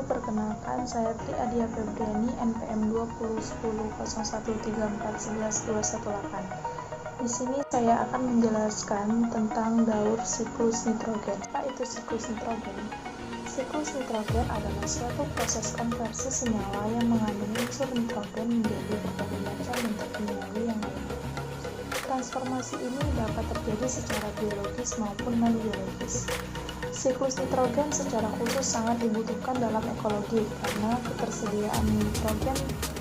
perkenalkan, saya Tri Adia Febriani, NPM 20100134111218. Di sini saya akan menjelaskan tentang daur siklus nitrogen. Apa itu siklus nitrogen? Siklus nitrogen adalah suatu proses konversi senyawa yang mengandung unsur nitrogen menjadi berbagai macam bentuk kimiawi yang lainnya. Transformasi ini dapat terjadi secara biologis maupun non-biologis. Siklus nitrogen secara khusus sangat dibutuhkan dalam ekologi karena ketersediaan nitrogen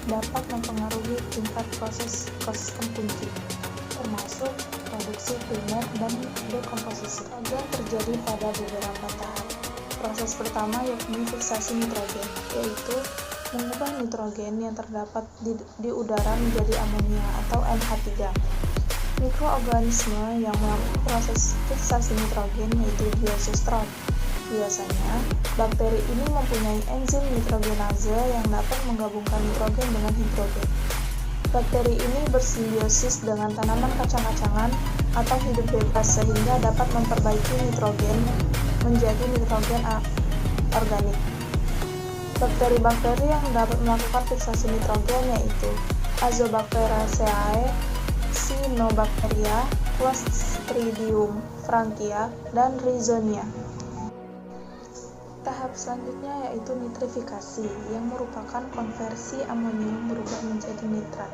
dapat mempengaruhi tingkat proses kunci, termasuk produksi primer dan dekomposisi. Nitrogen terjadi pada beberapa tahap. Proses pertama yakni fiksasi nitrogen, yaitu mengubah nitrogen yang terdapat di udara menjadi amonia atau NH3. Mikroorganisme yang melakukan proses fiksasi nitrogen yaitu diasostrof. Biasanya, bakteri ini mempunyai enzim nitrogenase yang dapat menggabungkan nitrogen dengan hidrogen. Bakteri ini bersimbiosis dengan tanaman kacang-kacangan atau hidup bebas sehingga dapat memperbaiki nitrogen menjadi nitrogen organik. Bakteri-bakteri yang dapat melakukan fiksasi nitrogen yaitu Azobacteriaceae, Cyanobacteria, Clostridium frankia, dan Rhizonia. Tahap selanjutnya yaitu nitrifikasi, yang merupakan konversi amonium berubah menjadi nitrat.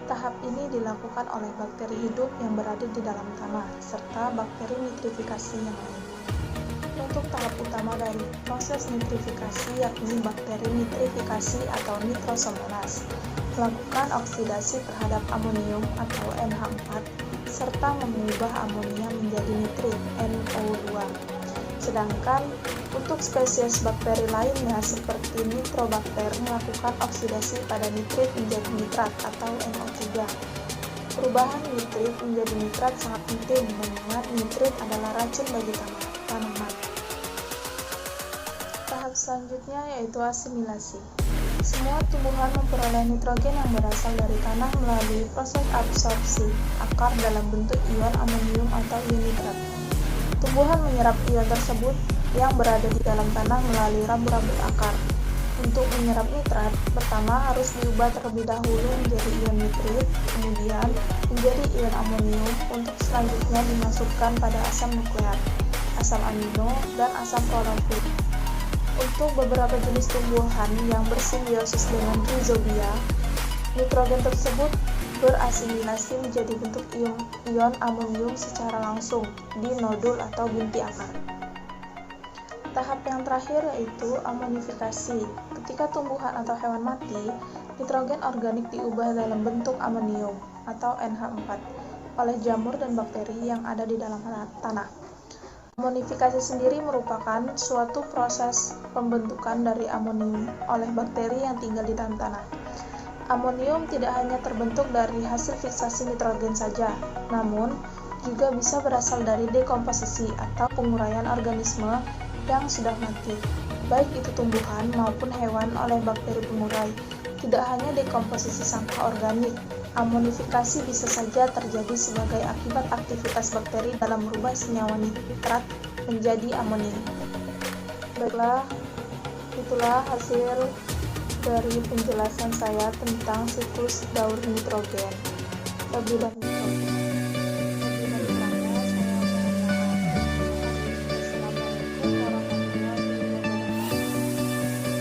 Tahap ini dilakukan oleh bakteri hidup yang berada di dalam tanah, serta bakteri nitrifikasi yang lain. Untuk tahap utama dari proses nitrifikasi yakni bakteri nitrifikasi atau nitrosomonas, melakukan oksidasi terhadap amonium atau NH4 serta mengubah amonia menjadi nitrit NO2. Sedangkan untuk spesies bakteri lainnya seperti nitrobakter melakukan oksidasi pada nitrit menjadi nitrat atau NO3. Perubahan nitrit menjadi nitrat sangat penting mengingat nitrit adalah racun bagi tanaman. Tahap selanjutnya yaitu asimilasi. Semua tumbuhan memperoleh nitrogen yang berasal dari tanah melalui proses absorpsi akar dalam bentuk ion amonium atau ion nitrat. Tumbuhan menyerap ion tersebut yang berada di dalam tanah melalui rambut-rambut akar. Untuk menyerap nitrat, pertama harus diubah terlebih dahulu menjadi ion nitrit, kemudian menjadi ion amonium untuk selanjutnya dimasukkan pada asam nukleat, asam amino, dan asam klorofil. Untuk beberapa jenis tumbuhan yang bersimbiosis dengan rhizobia, nitrogen tersebut berasimilasi menjadi bentuk ion amonium secara langsung di nodul atau binti akar. Tahap yang terakhir yaitu amonifikasi. Ketika tumbuhan atau hewan mati, nitrogen organik diubah dalam bentuk amonium atau NH4 oleh jamur dan bakteri yang ada di dalam tanah. Amonifikasi sendiri merupakan suatu proses pembentukan dari amonium oleh bakteri yang tinggal di dalam tanah. Amonium tidak hanya terbentuk dari hasil fiksasi nitrogen saja, namun juga bisa berasal dari dekomposisi atau penguraian organisme yang sudah mati, baik itu tumbuhan maupun hewan oleh bakteri pengurai. Tidak hanya dekomposisi sampah organik, amonifikasi bisa saja terjadi sebagai akibat aktivitas bakteri dalam merubah senyawa nitrat menjadi amonium. Baiklah, itulah hasil dari penjelasan saya tentang siklus daur nitrogen. Lebih lanjut.